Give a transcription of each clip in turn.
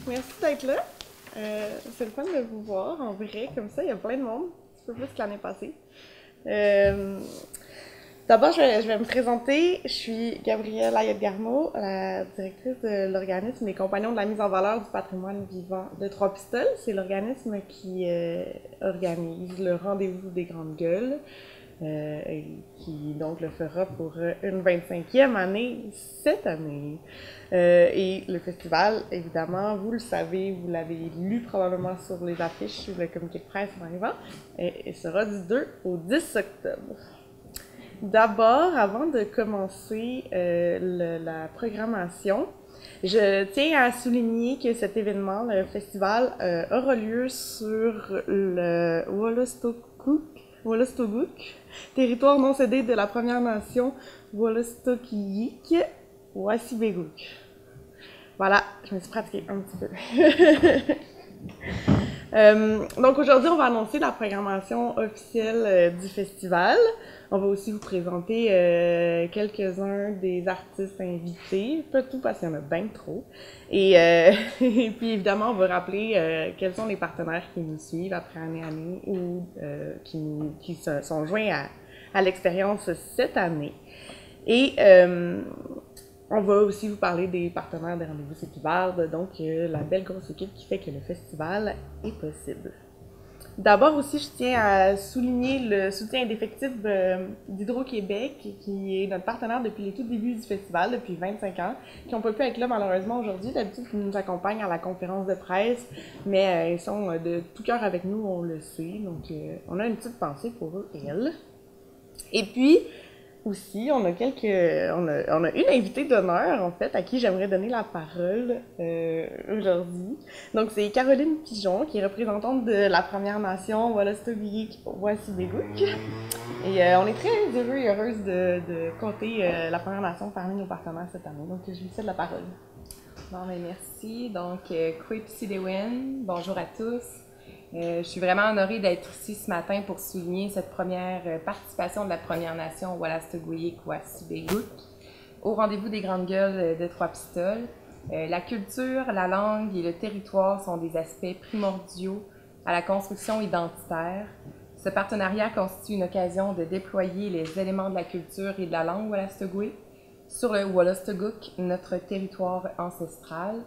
Merci d'être là. C'est le fun de vous voir en vrai, comme ça, il y a plein de monde, un petit peu plus que l'année passée. D'abord, je vais me présenter. Je suis Gabrielle Ayette-Garneau, la directrice de l'organisme Les Compagnons de la mise en valeur du patrimoine vivant de Trois-Pistoles. C'est l'organisme qui organise le rendez-vous des grandes gueules, et qui donc le fera pour une 25e année cette année. Et le festival, évidemment, vous le savez, vous l'avez lu probablement sur les affiches, sur le communiqué de presse en arrivant, et sera du 2 au 10 octobre. D'abord, avant de commencer la programmation, je tiens à souligner que cet événement, le festival, aura lieu sur le Wolastoquk, territoire non cédé de la Première Nation Wolastoqiyik Wassibeguk. Voilà, je me suis pratiquée un petit peu. Donc aujourd'hui, on va annoncer la programmation officielle du festival. On va aussi vous présenter quelques-uns des artistes invités, pas tout parce qu'il y en a bien trop. Et puis évidemment, on va rappeler quels sont les partenaires qui nous suivent après année ou qui se sont joints à l'expérience cette année. Et on va aussi vous parler des partenaires des rendez-vous Séquivarde, donc la belle grosse équipe qui fait que le festival est possible. D'abord aussi, je tiens à souligner le soutien indéfectible d'Hydro-Québec, qui est notre partenaire depuis les tout débuts du festival, depuis 25 ans, qui n'ont pas pu être là malheureusement aujourd'hui. D'habitude, ils nous accompagnent à la conférence de presse, mais ils sont de tout cœur avec nous, on le sait. Donc, on a une petite pensée pour eux et elles. Et puis, aussi, on a une invitée d'honneur, en fait, à qui j'aimerais donner la parole aujourd'hui. Donc, c'est Caroline Pigeon, qui est représentante de la Première Nation Wolastoqiyik Wassibeguk. Et on est très heureux et heureuse de compter la Première Nation parmi nos partenaires cette année. Donc, je lui cède la parole. Bon, ben merci. Donc, Kwipsidewen, bonjour à tous. Je suis vraiment honorée d'être ici ce matin pour souligner cette première participation de la Première Nation Wolastoqiyik Wassibeguk au rendez-vous des grandes gueules de Trois-Pistoles. La culture, la langue et le territoire sont des aspects primordiaux à la construction identitaire. Ce partenariat constitue une occasion de déployer les éléments de la culture et de la langue Wolastoqiyik sur le Wolastoquk, notre territoire ancestral.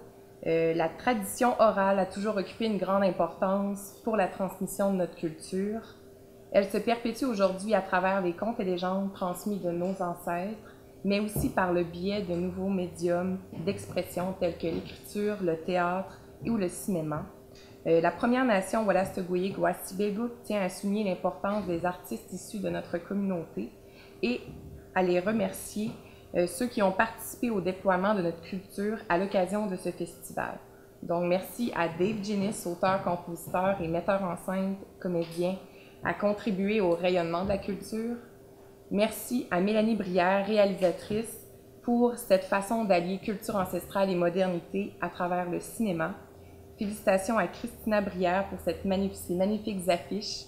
La tradition orale a toujours occupé une grande importance pour la transmission de notre culture. Elle se perpétue aujourd'hui à travers les contes et légendes transmis de nos ancêtres, mais aussi par le biais de nouveaux médiums d'expression tels que l'écriture, le théâtre ou le cinéma. La Première Nation Wolastoqiyik Wassibeguk tient à souligner l'importance des artistes issus de notre communauté et à les remercier ceux qui ont participé au déploiement de notre culture à l'occasion de ce festival. Donc, merci à Dave Ginnis, auteur, compositeur et metteur en scène, comédien, à contribuer au rayonnement de la culture. Merci à Mélanie Brière, réalisatrice, pour cette façon d'allier culture ancestrale et modernité à travers le cinéma. Félicitations à Christina Brière pour ces magnifiques affiches.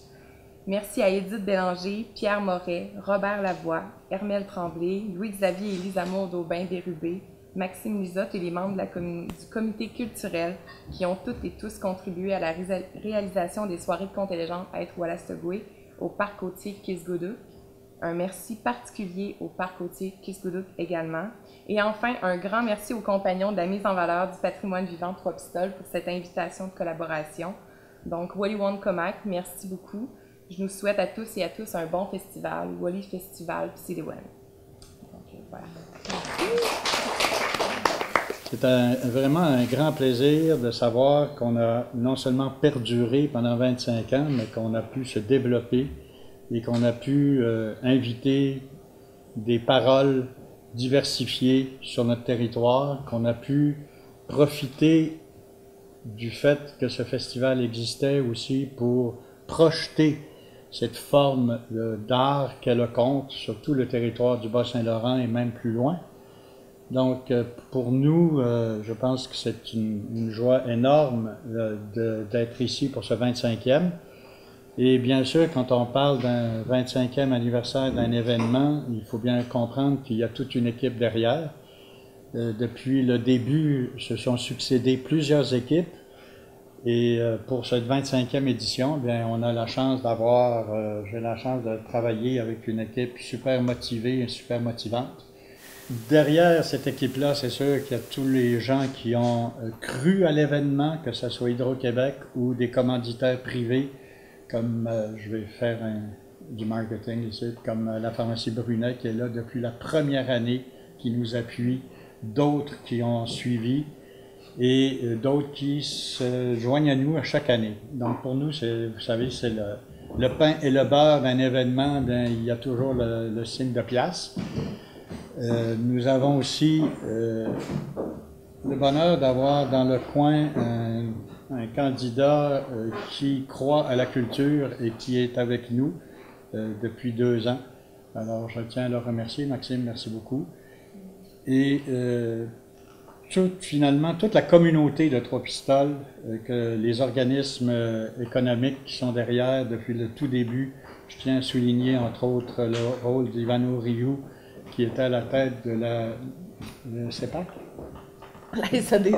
Merci à Édith Bélanger, Pierre Moret, Robert Lavoie, Hermel Tremblay, Louis-Xavier et Lisa Maud Aubin-Bérubé, Maxime Lisotte et les membres du comité culturel qui ont toutes et tous contribué à la réalisation des soirées de contes et légendes à Wolastoqiyik au parc côtier Kisgoudou. Un merci particulier au parc côtier Kisgoudou également. Et enfin, un grand merci aux compagnons de la mise en valeur du patrimoine vivant de Trois-Pistoles pour cette invitation de collaboration. Donc, Woliwan Comac, merci beaucoup. Je nous souhaite à tous et à tous un bon festival, Woli Festival Psidewen. Voilà. C'est vraiment un grand plaisir de savoir qu'on a non seulement perduré pendant 25 ans, mais qu'on a pu se développer et qu'on a pu inviter des paroles diversifiées sur notre territoire, qu'on a pu profiter du fait que ce festival existait aussi pour projeter cette forme d'art qu'éloquente sur tout le territoire du Bas-Saint-Laurent et même plus loin. Donc, pour nous, je pense que c'est une joie énorme d'être ici pour ce 25e. Et bien sûr, quand on parle d'un 25e anniversaire d'un événement, il faut bien comprendre qu'il y a toute une équipe derrière. Depuis le début, se sont succédé plusieurs équipes. Et pour cette 25e édition, bien, on a la chance d'avoir, j'ai la chance de travailler avec une équipe super motivée et super motivante. Derrière cette équipe-là, c'est sûr qu'il y a tous les gens qui ont cru à l'événement, que ce soit Hydro-Québec ou des commanditaires privés, comme je vais faire du marketing ici, comme la pharmacie Brunet qui est là depuis la première année, qui nous appuie, d'autres qui ont suivi et d'autres qui se joignent à nous à chaque année. Donc pour nous, vous savez, c'est le pain et le beurre d'un événement, bien, il y a toujours le signe de pièce. Nous avons aussi le bonheur d'avoir dans le coin un candidat qui croit à la culture et qui est avec nous depuis 2 ans. Alors je tiens à le remercier. Maxime, merci beaucoup. Et finalement, toute la communauté de Trois-Pistoles, que les organismes économiques qui sont derrière depuis le tout début, je tiens à souligner entre autres le rôle d'Ivano Rioux, qui était à la tête de la CEPAC? La SADC.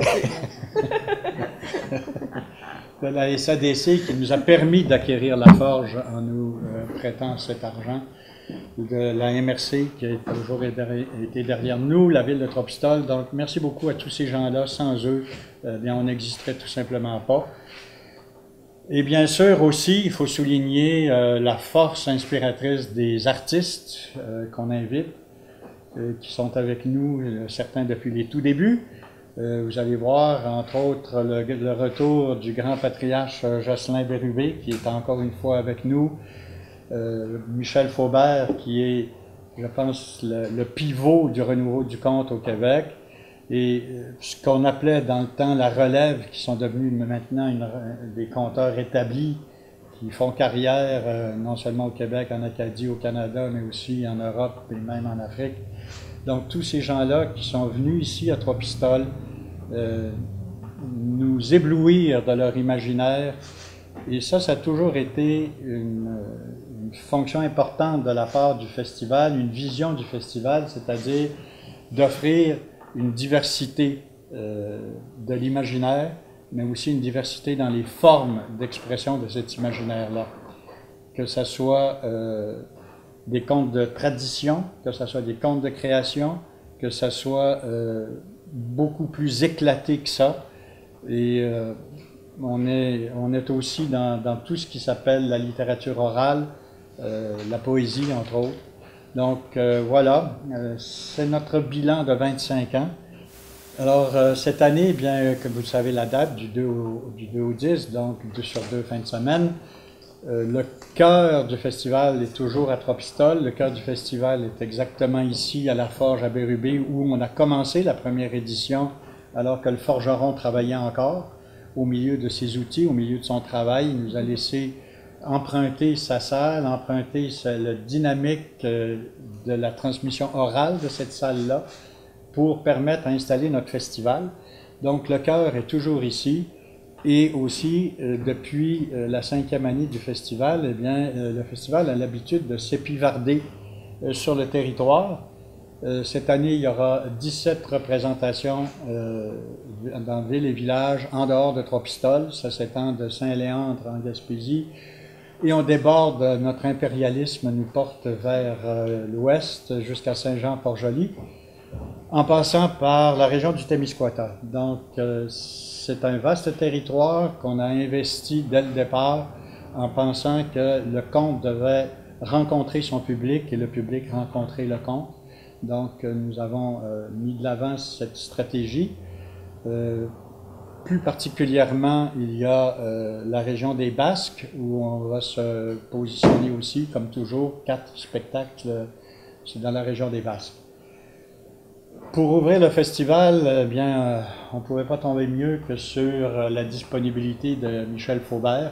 De la SADC qui nous a permis d'acquérir la forge en nous prêtant cet argent. De la MRC qui a toujours été derrière nous, la ville de Trois-Pistoles. Donc, merci beaucoup à tous ces gens-là. Sans eux, bien, on n'existerait tout simplement pas. Et bien sûr aussi, il faut souligner la force inspiratrice des artistes qu'on invite, qui sont avec nous, certains depuis les tout débuts. Vous allez voir, entre autres, le retour du grand patriarche Jocelyn Bérubé, qui est encore une fois avec nous. Michel Faubert, qui est, je pense, le pivot du renouveau du conte au Québec. Et ce qu'on appelait dans le temps la relève, qui sont devenus maintenant des conteurs établis, qui font carrière non seulement au Québec, en Acadie, au Canada, mais aussi en Europe et même en Afrique. Donc tous ces gens-là qui sont venus ici à Trois-Pistoles nous éblouir de leur imaginaire. Et ça a toujours été une fonction importante de la part du festival, une vision du festival, c'est-à-dire d'offrir une diversité de l'imaginaire, mais aussi une diversité dans les formes d'expression de cet imaginaire-là. Que ce soit des contes de tradition, que ce soit des contes de création, que ce soit beaucoup plus éclaté que ça. Et on est aussi dans tout ce qui s'appelle la littérature orale, la poésie, entre autres. Donc voilà, c'est notre bilan de 25 ans. Alors cette année, bien que vous savez la date, du 2 au 10, donc 2 sur 2 fin de semaine, le cœur du festival est toujours à Trois-Pistoles. Le cœur du festival est exactement ici, à la Forge à Bérubé, où on a commencé la première édition, alors que le forgeron travaillait encore. Au milieu de ses outils, au milieu de son travail, il nous a laissé emprunter sa salle, emprunter la dynamique de la transmission orale de cette salle-là pour permettre d'installer notre festival. Donc le cœur est toujours ici. Et aussi, depuis la 5e année du festival, eh bien, le festival a l'habitude de s'épivarder sur le territoire. Cette année, il y aura 17 représentations dans villes et villages en dehors de Trois-Pistoles. Ça s'étend de Saint-Léandre en Gaspésie. Et on déborde, notre impérialisme nous porte vers l'ouest jusqu'à Saint-Jean-Port-Joli, en passant par la région du Témiscouata. Donc, c'est un vaste territoire qu'on a investi dès le départ en pensant que le conte devait rencontrer son public et le public rencontrer le conte. Donc, nous avons mis de l'avant cette stratégie. Plus particulièrement, il y a la région des Basques où on va se positionner aussi, comme toujours, 4 spectacles, c'est dans la région des Basques. Pour ouvrir le festival, eh bien, on ne pouvait pas tomber mieux que sur la disponibilité de Michel Faubert.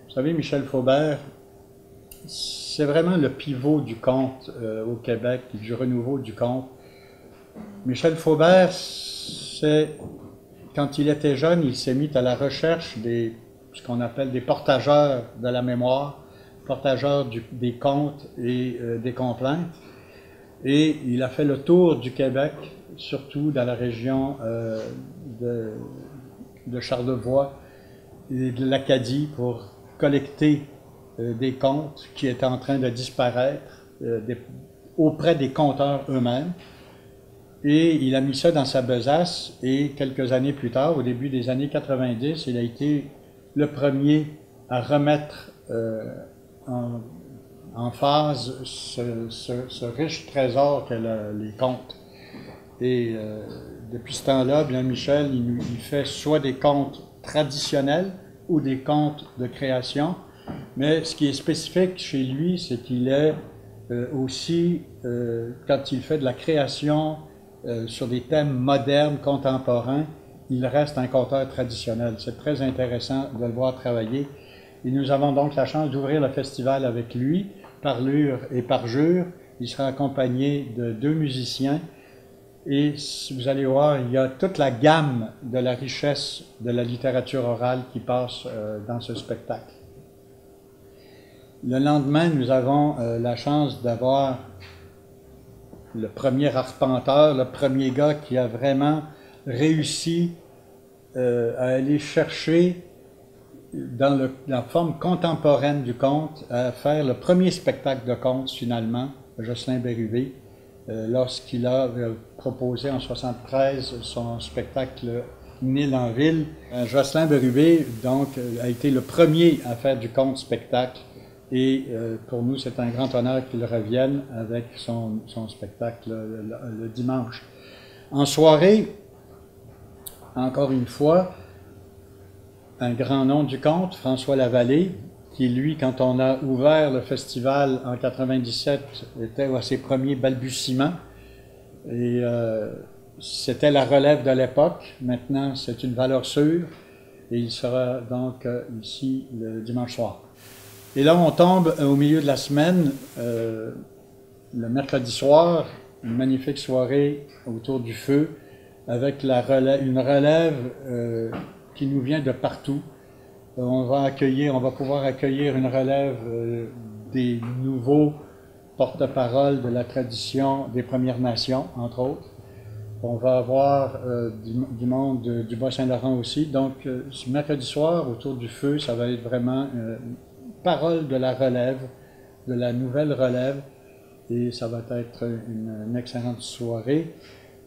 Vous savez, Michel Faubert, c'est vraiment le pivot du conte au Québec, du renouveau du conte. Michel Faubert, quand il était jeune, il s'est mis à la recherche ce qu'on appelle des portageurs de la mémoire, portageurs des contes et des complaintes. Et il a fait le tour du Québec surtout dans la région de Charlevoix et de l'Acadie, pour collecter des contes qui étaient en train de disparaître auprès des conteurs eux-mêmes. Et il a mis ça dans sa besace, et quelques années plus tard, au début des années 90, il a été le premier à remettre en phase ce riche trésor qu'est les contes. Et depuis ce temps-là, bien Michel, il fait soit des contes traditionnels ou des contes de création, mais ce qui est spécifique chez lui, c'est qu'il est aussi, quand il fait de la création sur des thèmes modernes, contemporains, il reste un conteur traditionnel. C'est très intéressant de le voir travailler. Et nous avons donc la chance d'ouvrir le festival avec lui, Parlure et Parjure. Il sera accompagné de 2 musiciens. Et vous allez voir, il y a toute la gamme de la richesse de la littérature orale qui passe dans ce spectacle. Le lendemain, nous avons la chance d'avoir le premier arpenteur, le premier gars qui a vraiment réussi à aller chercher dans la forme contemporaine du conte, à faire le premier spectacle de conte finalement, Jocelyn Bérubé, lorsqu'il a proposé en 1973 son spectacle Nil en ville. Jocelyn Bérubé donc a été le premier à faire du conte spectacle, et pour nous c'est un grand honneur qu'il revienne avec son spectacle le dimanche. En soirée, encore une fois, un grand nom du conte, François Lavallée, qui lui, quand on a ouvert le festival en 97, était à ses premiers balbutiements. Et c'était la relève de l'époque. Maintenant, c'est une valeur sûre. Et il sera donc ici le dimanche soir. Et là, on tombe au milieu de la semaine, le mercredi soir, une magnifique soirée autour du feu, avec une relève qui nous vient de partout. On va pouvoir accueillir une relève des nouveaux porte-parole de la tradition des Premières Nations, entre autres. On va avoir du monde du Bas-Saint-Laurent aussi. Donc, ce mercredi soir, autour du feu, ça va être vraiment parole de la relève, de la nouvelle relève, et ça va être une excellente soirée.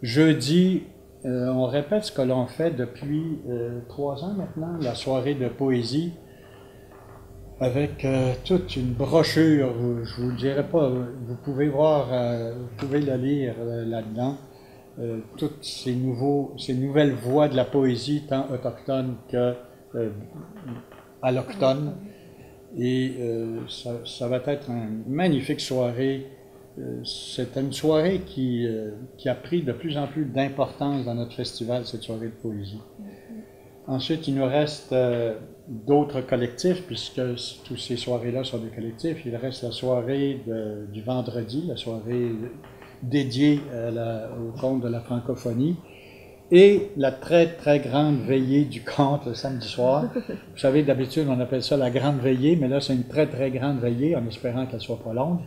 Jeudi, on répète ce que l'on fait depuis 3 ans maintenant, la soirée de poésie, avec toute une brochure. Je vous le dirai pas, vous pouvez voir, vous pouvez le lire là-dedans, toutes ces nouvelles voix de la poésie, tant autochtone que allochtone. Et ça va être une magnifique soirée. C'est une soirée qui a pris de plus en plus d'importance dans notre festival, cette soirée de poésie. Ensuite, il nous reste d'autres collectifs, puisque toutes ces soirées-là sont des collectifs. Il reste la soirée du vendredi, la soirée dédiée au conte de la francophonie, et la très, très grande veillée du conte le samedi soir. Vous savez, d'habitude, on appelle ça la grande veillée, mais là, c'est une très, très grande veillée, en espérant qu'elle ne soit pas longue.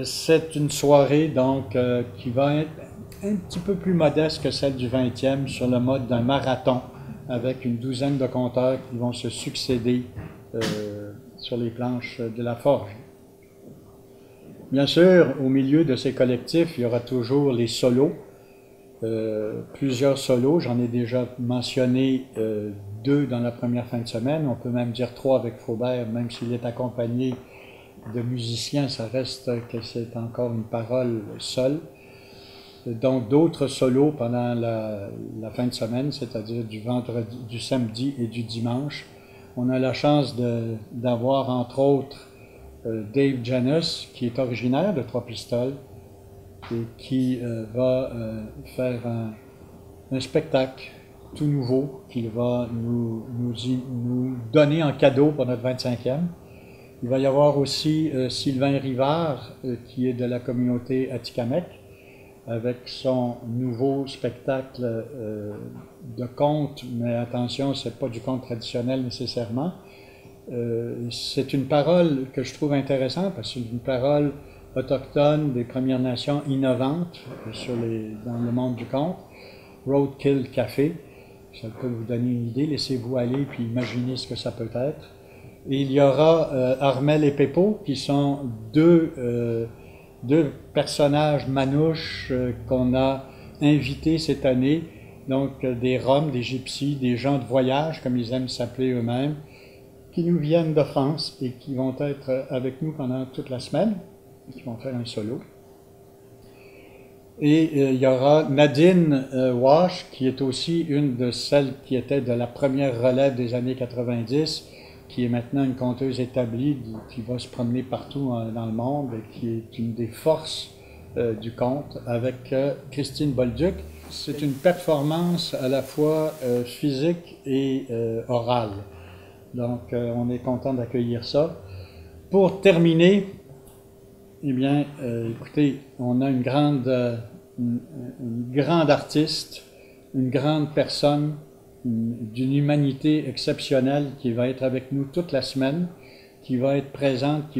C'est une soirée, donc, qui va être un petit peu plus modeste que celle du 20e, sur le mode d'un marathon, avec une douzaine de conteurs qui vont se succéder sur les planches de la forge. Bien sûr, au milieu de ces collectifs, il y aura toujours les solos, plusieurs solos. J'en ai déjà mentionné 2 dans la première fin de semaine. On peut même dire 3 avec Faubert, même s'il est accompagné de musiciens, ça reste que c'est encore une parole seule. Donc d'autres solos pendant la fin de semaine, c'est-à-dire du vendredi, du samedi et du dimanche. On a la chance d'avoir entre autres Dave Janus, qui est originaire de Trois-Pistoles et qui va faire un spectacle tout nouveau qu'il va nous donner en cadeau pour notre 25e. Il va y avoir aussi Sylvain Rivard, qui est de la communauté Atikamekw, avec son nouveau spectacle de conte, mais attention, c'est pas du conte traditionnel nécessairement. C'est une parole que je trouve intéressante, parce que c'est une parole autochtones des Premières Nations innovantes dans le monde du conte, Roadkill Café. Ça peut vous donner une idée, laissez-vous aller puis imaginez ce que ça peut être. Et il y aura Armel et Peppo, qui sont deux personnages manouches qu'on a invités cette année, donc des Roms, des Gypsies, des gens de voyage, comme ils aiment s'appeler eux-mêmes, qui nous viennent de France et qui vont être avec nous pendant toute la semaine, et qui vont faire un solo. Et il y aura Nadine Wash, qui est aussi une de celles qui était de la première relève des années 90, qui est maintenant une conteuse établie, qui va se promener partout dans le monde et qui est une des forces du conte, avec Christine Bolduc. C'est une performance à la fois physique et orale. Donc, on est content d'accueillir ça. Pour terminer, eh bien, écoutez, on a une grande artiste, une grande personne, d'une humanité exceptionnelle qui va être avec nous toute la semaine, qui va être présente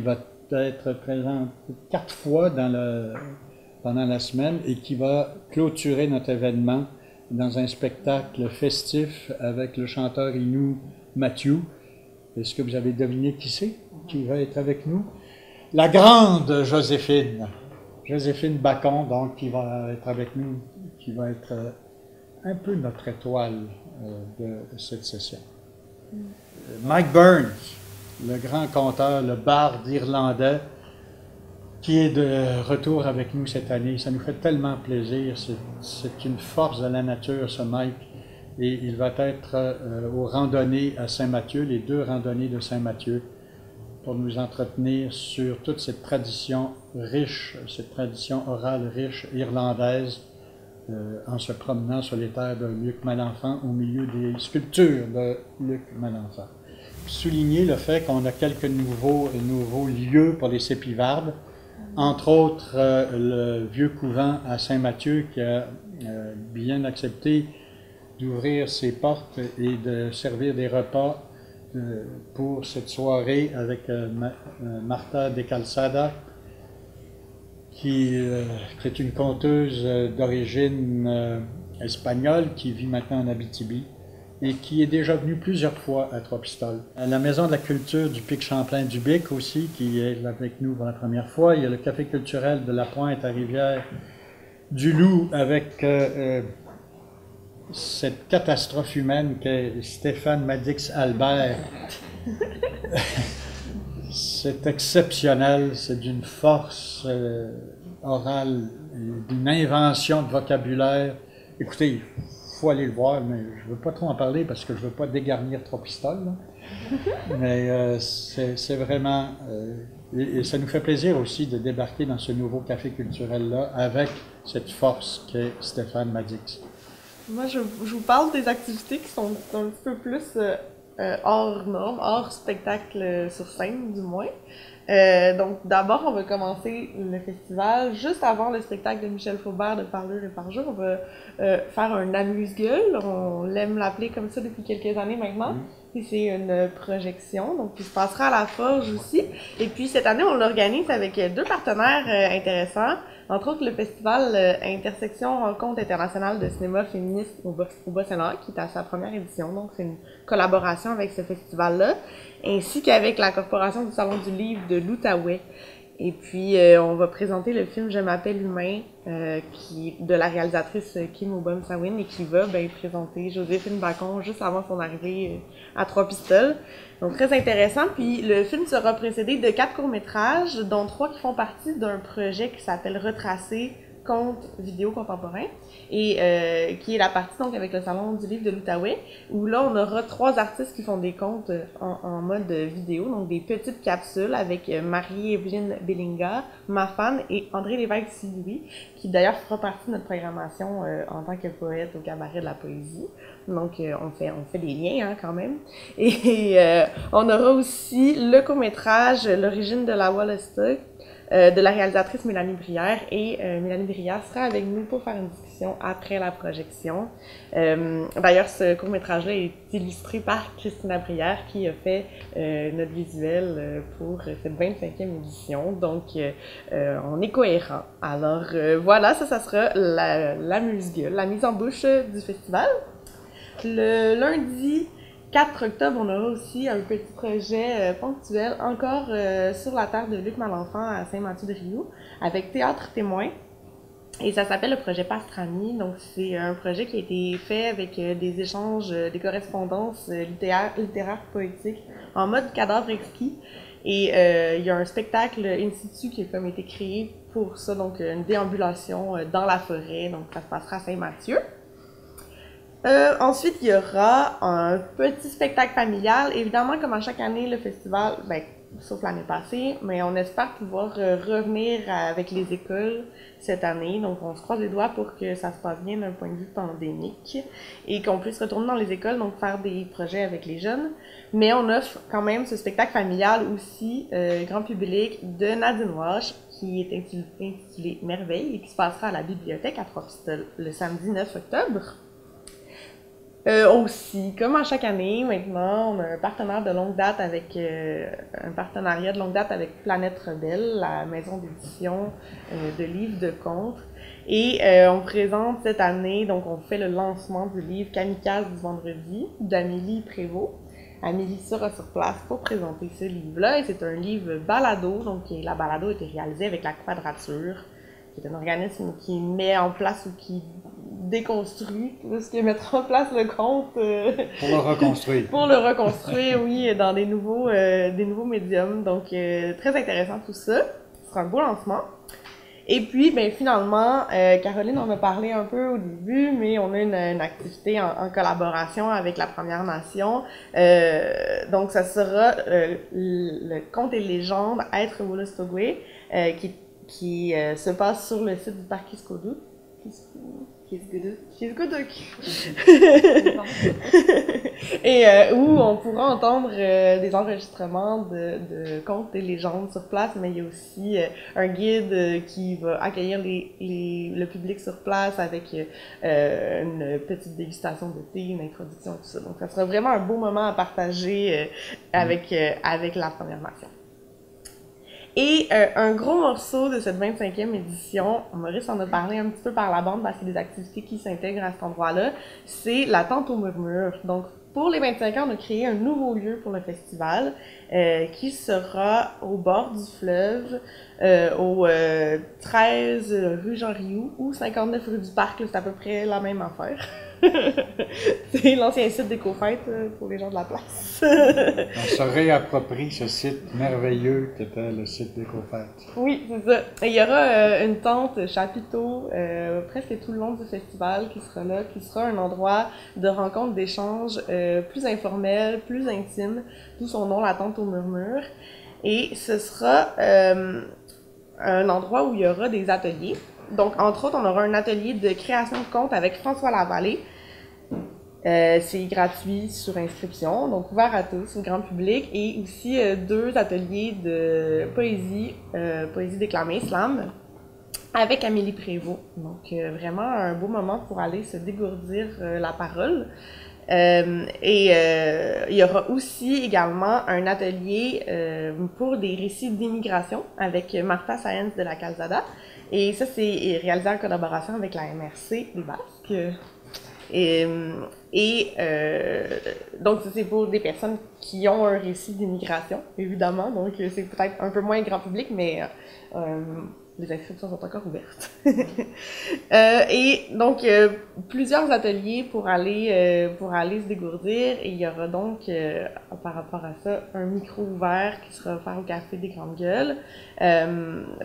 4 fois pendant la semaine et qui va clôturer notre événement dans un spectacle festif avec le chanteur Inou Mathieu. Est-ce que vous avez deviné qui c'est qui va être avec nous? La grande Joséphine Bacon, donc, qui va être avec nous, qui va être un peu notre étoile de cette session. Mike Burns, le grand conteur, le barde irlandais, qui est de retour avec nous cette année. Ça nous fait tellement plaisir. C'est une force de la nature, ce Mike. Et il va être aux randonnées à Saint-Mathieu, les 2 randonnées de Saint-Mathieu, pour nous entretenir sur toute cette tradition riche, cette tradition orale riche irlandaise, en se promenant sur les terres de Luc Malenfant au milieu des sculptures de Luc Malenfant. Souligner le fait qu'on a quelques nouveaux lieux pour les Sépivardes, entre autres le vieux couvent à Saint-Mathieu qui a bien accepté d'ouvrir ses portes et de servir des repas pour cette soirée avec Marta de Calzada, qui est une conteuse d'origine espagnole qui vit maintenant en Abitibi et qui est déjà venue plusieurs fois à Trois-Pistoles. À la Maison de la culture du Pic Champlain-Dubic aussi, qui est avec nous pour la première fois. Il y a le Café culturel de la Pointe à Rivière-du-Loup avec cette catastrophe humaine qu'est Stéphane Madix-Albert. C'est exceptionnel, c'est d'une force orale, d'une invention de vocabulaire. Écoutez, il faut aller le voir, mais je ne veux pas trop en parler parce que je ne veux pas dégarnir Trois-Pistoles. Mais c'est vraiment... et ça nous fait plaisir aussi de débarquer dans ce nouveau café culturel-là avec cette force qu'est Stéphane Madix. Moi, je vous parle des activités qui sont un petit peu plus hors normes, hors spectacle sur scène, du moins. Donc, d'abord, on va commencer le festival juste avant le spectacle de Michel Faubert de Parlure et Parjure. On va faire un amuse-gueule. On l'aime l'appeler comme ça depuis quelques années maintenant. Puis c'est une projection, donc qui se passera à la Forge aussi. Et puis cette année, on l'organise avec 2 partenaires intéressants. Entre autres, le festival Intersection Rencontre internationale de cinéma féministe au Bas-Saint-Laurent, qui est à sa première édition. Donc, c'est une collaboration avec ce festival-là, ainsi qu'avec la Corporation du Salon du Livre de l'Outaouais. Et puis, on va présenter le film « Je m'appelle humain » de la réalisatrice Kim Obum-Sawin et qui va présenter Joséphine Bacon juste avant son arrivée à Trois-Pistoles. Donc, très intéressant. Puis, le film sera précédé de 4 courts-métrages, dont 3 qui font partie d'un projet qui s'appelle « Retracer conte vidéo contemporain » et qui est la partie donc avec le Salon du Livre de l'Outaouais, où là, on aura 3 artistes qui font des contes en mode vidéo, donc des petites capsules avec Marie-Evelyne Bellinga, Mafan et André Lévesque-Louis, qui d'ailleurs fera partie de notre programmation en tant que poète au Cabaret de la Poésie. Donc, on fait des liens quand même. Et on aura aussi le court-métrage « L'origine de la Wallastock » de la réalisatrice Mélanie Brière. Et Mélanie Brière sera avec nous pour faire une discussion émotions après la projection. D'ailleurs, ce court-métrage-là est illustré par Christina Brière qui a fait notre visuel pour cette 25e édition. Donc, on est cohérent. Alors, voilà, ça sera la musicale, la mise en bouche du festival. Le lundi 4 octobre, on aura aussi un petit projet ponctuel encore sur la terre de Luc Malenfant à Saint-Mathieu-de-Riou avec Théâtre Témoin. Et ça s'appelle le projet Pastrami. Donc, c'est un projet qui a été fait avec des échanges, des correspondances littéraires poétiques en mode cadavre exquis. Et il y a un spectacle in situ qui a comme été créé pour ça, donc une déambulation dans la forêt. Donc, ça se passera à Saint-Mathieu. Ensuite, il y aura un petit spectacle familial. Évidemment, comme à chaque année, le festival, sauf l'année passée, mais on espère pouvoir revenir avec les écoles cette année. Donc, on se croise les doigts pour que ça se passe bien d'un point de vue pandémique et qu'on puisse retourner dans les écoles, donc faire des projets avec les jeunes. Mais on offre quand même ce spectacle familial aussi, grand public, de Nadine Walsh, qui est intitulé Merveille et qui se passera à la bibliothèque à Trois-Pistoles le samedi 9 octobre. Aussi, comme à chaque année, maintenant, on a un partenaire de longue date avec un partenariat de longue date avec Planète Rebelle, la maison d'édition de livres de contes. Et on présente cette année, donc on fait le lancement du livre Kamikaze du vendredi d'Amélie Prévost. Amélie sera sur place pour présenter ce livre-là et c'est un livre balado, donc la balado a été réalisée avec la Quadrature, qui est un organisme qui met en place ou qui déconstruit, plus que mettre en place le conte. Pour le reconstruire. Pour le reconstruire, oui, dans des nouveaux médiums. Donc, très intéressant tout ça. Ce sera un beau lancement. Et puis, finalement, Caroline en a parlé un peu au début, mais on a une activité en collaboration avec la Première Nation. Donc, ça sera le conte et légende Être Wolastoqey, qui se passe sur le site du parc Kiskoudou. Et où on pourra entendre des enregistrements de contes et légendes sur place, mais il y a aussi un guide qui va accueillir le public sur place avec une petite dégustation de thé, une introduction, tout ça. Donc ça sera vraiment un beau moment à partager avec la Première Nation. Et un gros morceau de cette 25e édition, Maurice en a parlé un petit peu par la bande parce qu'il y a des activités qui s'intègrent à cet endroit-là, c'est la Tente au Murmure. Donc, pour les 25 ans, on a créé un nouveau lieu pour le festival qui sera au bord du fleuve, au 13 rue Jean-Rioux ou 59 rue du Parc, c'est à peu près la même affaire. C'est l'ancien site d'Écofête pour les gens de la place. On se réapproprie ce site merveilleux qui était le site d'Écofête. Oui, c'est ça. Et il y aura une tente chapiteau presque tout le long du festival qui sera là, qui sera un endroit de rencontre, d'échange plus informel, plus intime, d'où son nom, la Tente au Murmure. Et ce sera un endroit où il y aura des ateliers. Donc, entre autres, on aura un atelier de création de contes avec François Lavallée. C'est gratuit sur inscription, donc ouvert à tous, au grand public, et aussi 2 ateliers de poésie déclamée, slam, avec Amélie Prévost. Donc vraiment un beau moment pour aller se dégourdir la parole. Il y aura aussi également un atelier pour des récits d'immigration avec Martha Sáenz de la Calzada. Et ça, c'est réalisé en collaboration avec la MRC des Basques. Donc, c'est pour des personnes qui ont un récit d'immigration, évidemment. Donc, c'est peut-être un peu moins grand public, mais les inscriptions sont encore ouvertes. Et donc, plusieurs ateliers pour aller se dégourdir. Et il y aura donc, par rapport à ça, un micro ouvert qui sera offert au Café des Grandes Gueules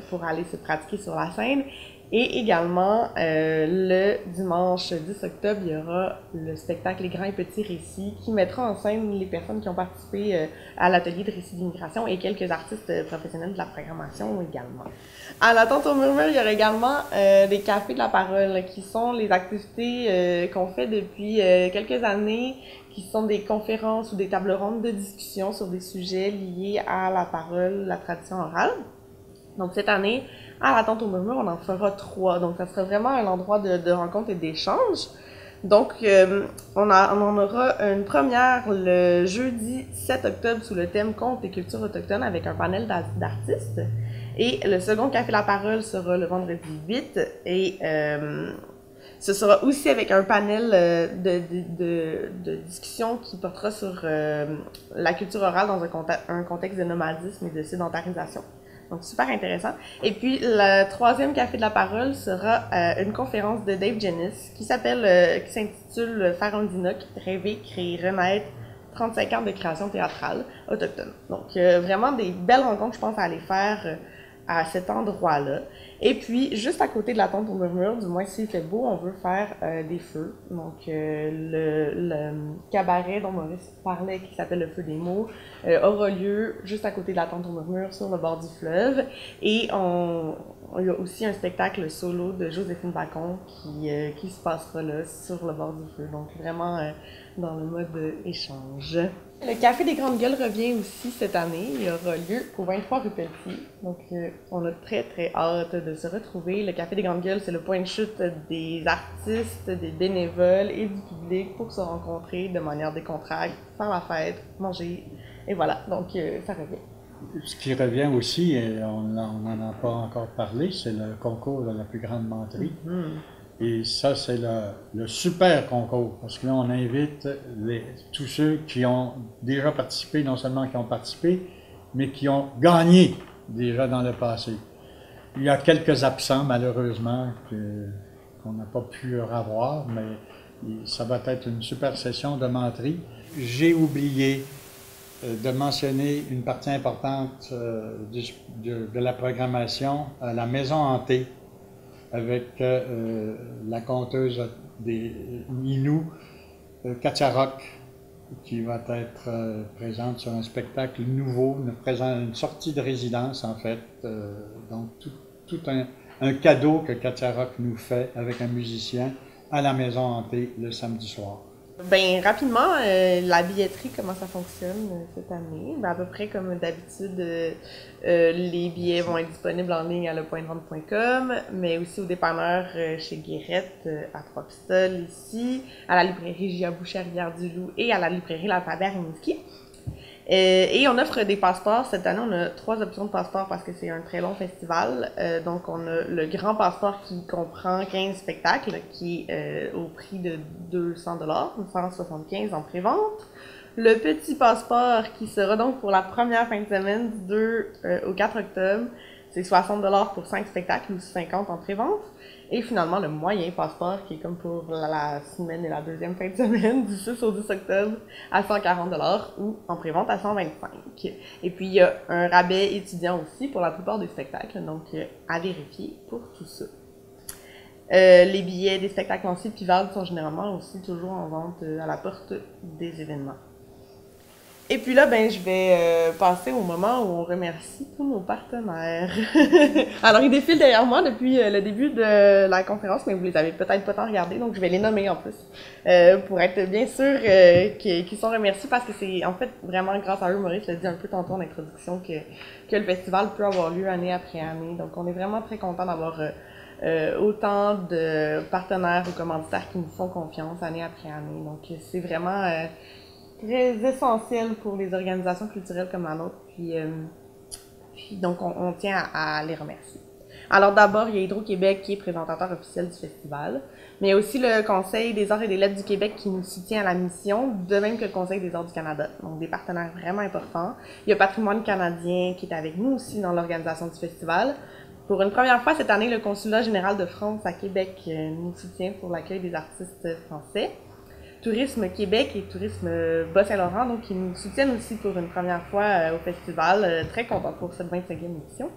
pour aller se pratiquer sur la scène. Et également, le dimanche 10 octobre, il y aura le spectacle Les Grands et Petits Récits qui mettra en scène les personnes qui ont participé à l'atelier de récits d'immigration et quelques artistes professionnels de la programmation également. À la Tente au Murmure, il y aura également des cafés de la parole qui sont les activités qu'on fait depuis quelques années, qui sont des conférences ou des tables rondes de discussion sur des sujets liés à la parole, la tradition orale. Donc cette année, à la Tente au Murmure, on en fera 3. Donc ça sera vraiment un endroit de rencontre et d'échange. Donc on en aura une première le jeudi 7 octobre sous le thème Contes et culture autochtone avec un panel d'artistes. Et le second Café La Parole sera le vendredi 8 et ce sera aussi avec un panel de discussion qui portera sur la culture orale dans un contexte de nomadisme et de sédentarisation. Donc, super intéressant. Et puis, le troisième Café de la Parole sera une conférence de Dave Jennis qui s'intitule Faire un dinoc, rêver, créer, renaître, 35 ans de création théâtrale autochtone. Donc, vraiment des belles rencontres, je pense, à aller faire à cet endroit-là. Et puis, juste à côté de la Tente au Murmure, du moins s'il fait beau, on veut faire des feux. Donc, le cabaret dont Maurice parlait, qui s'appelle le Feu des mots, aura lieu juste à côté de la Tente au Murmure, sur le bord du fleuve. Et il y a aussi un spectacle solo de Joséphine Bacon qui se passera là, sur le bord du feu. Donc, vraiment dans le mode échange. Le Café des Grandes Gueules revient aussi cette année. Il aura lieu au 23 rue Pelletier. Donc, on a très, très hâte de se retrouver. Le Café des Grandes Gueules, c'est le point de chute des artistes, des bénévoles et du public pour se rencontrer de manière décontractée, faire la fête, manger. Et voilà, donc ça revient. Ce qui revient aussi, et on n'en a pas encore parlé, c'est le concours de la plus grande menterie. Et ça, c'est le super concours, parce que là, on invite tous ceux qui ont déjà participé, non seulement qui ont participé, mais qui ont gagné déjà dans le passé. Il y a quelques absents, malheureusement, qu'on n'a pas pu revoir, mais ça va être une super session de menterie. J'ai oublié de mentionner une partie importante de la programmation, la Maison hantée, avec la conteuse des Innu, Katia Rock, qui va être présente sur un spectacle nouveau, une sortie de résidence en fait. Donc tout un cadeau que Katia Rock nous fait avec un musicien à la Maison hantée le samedi soir. Ben rapidement, la billetterie, comment ça fonctionne cette année? Ben, à peu près comme d'habitude, les billets vont être disponibles en ligne à lepointdevente.com, mais aussi au dépanneur chez Guérette à Trois-Pistoles ici, à la librairie J.A. Boucher à Rivière-du-Loup et à la librairie L'Alphabet à Rimouski. Et on offre des passeports. Cette année, on a 3 options de passeports parce que c'est un très long festival. Donc, on a le grand passeport qui comprend 15 spectacles, qui est au prix de 200 $, 175 en pré-vente. Le petit passeport qui sera donc pour la première fin de semaine du 2 au 4 octobre, c'est 60 $ pour 5 spectacles ou 50 en pré-vente. Et finalement, le moyen passeport, qui est comme pour la semaine et la deuxième fin de semaine, du 6 au 10 octobre, à 140 $ ou en prévente à 125 $. Et puis, il y a un rabais étudiant aussi pour la plupart des spectacles, donc à vérifier pour tout ça. Les billets des spectacles en site puis valdes sont généralement aussi toujours en vente à la porte des événements. Et puis là, ben, je vais passer au moment où on remercie tous nos partenaires. Alors, ils défilent derrière moi depuis le début de la conférence, mais vous les avez peut-être pas tant regardés, donc je vais les nommer en plus, pour être bien sûr qu'ils sont remerciés, parce que c'est en fait vraiment grâce à eux, Maurice l'a dit un peu tantôt en introduction, que le festival peut avoir lieu année après année. Donc, on est vraiment très content d'avoir autant de partenaires ou commanditaires qui nous font confiance année après année. Donc, c'est vraiment très essentiel pour les organisations culturelles comme la nôtre. Puis donc, on tient à les remercier. Alors d'abord, il y a Hydro-Québec qui est présentateur officiel du festival, mais il y a aussi le Conseil des arts et des lettres du Québec qui nous soutient à la mission, de même que le Conseil des arts du Canada. Donc des partenaires vraiment importants. Il y a Patrimoine canadien qui est avec nous aussi dans l'organisation du festival. Pour une première fois cette année, le Consulat général de France à Québec nous soutient pour l'accueil des artistes français. Tourisme Québec et Tourisme Bas-Saint-Laurent, donc ils nous soutiennent aussi pour une première fois au festival. Très content pour cette 25e édition.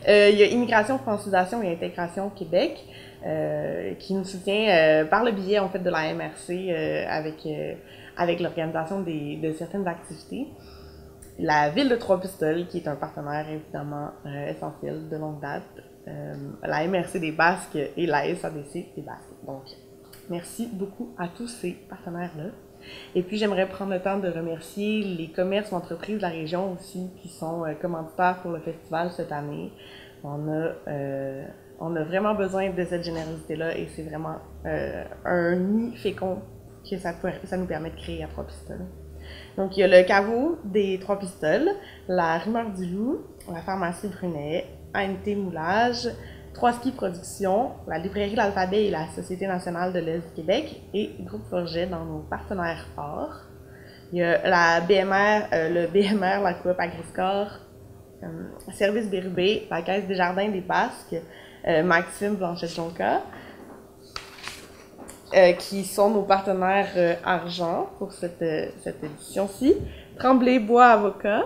Il y a Immigration, Francisation et Intégration Québec qui nous soutient par le biais en fait de la MRC avec l'organisation de certaines activités. La ville de Trois-Pistoles qui est un partenaire évidemment essentiel de longue date. La MRC des Basques et la SADC des Basques. Donc, merci beaucoup à tous ces partenaires-là. Et puis, j'aimerais prendre le temps de remercier les commerces ou entreprises de la région aussi qui sont commanditaires pour le festival cette année. On a vraiment besoin de cette générosité-là et c'est vraiment un nid fécond que ça nous permet de créer à Trois-Pistoles. Donc, il y a le caveau des Trois-Pistoles, la Rumeur du Loup, la pharmacie Brunet, ANT Moulage, Trois Skis Productions, la librairie L'Alphabet et la Société nationale de l'Est du Québec et Groupe Forget dans nos partenaires forts. Il y a la BMR, le BMR, la Coop Agriscore, Service Bérubé, la Caisse des Jardins des Basques, Maxime Blanchette-Jonca, qui sont nos partenaires argent pour cette édition-ci. Tremblay Bois Avocat,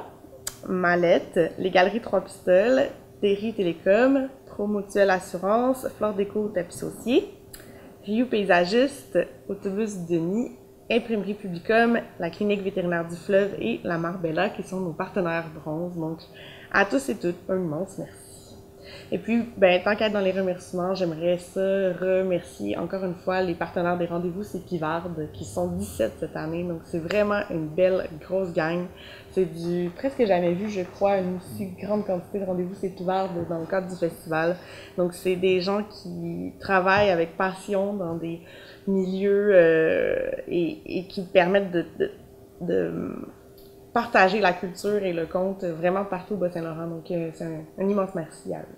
Mallette, les Galeries Trois-Pistoles, Terry Télécom, Promutuelle Assurance, Flore Déco Tapis Saucier, Rio Paysagiste, Autobus Denis, Imprimerie Publicum, la Clinique vétérinaire du Fleuve et la Marbella qui sont nos partenaires bronze. Donc, à tous et toutes, un immense merci. Et puis, tant qu'à être dans les remerciements, j'aimerais remercier encore une fois les partenaires des rendez-vous C'est Pivarde, qui sont 17 cette année. Donc, c'est vraiment une belle, grosse gang. C'est du presque jamais vu, je crois, une aussi grande quantité de rendez-vous C'est Pivarde dans le cadre du festival. Donc, c'est des gens qui travaillent avec passion dans des milieux et qui permettent de partager la culture et le conte vraiment partout au Bas-Saint-Laurent. Donc, c'est un immense merci à eux.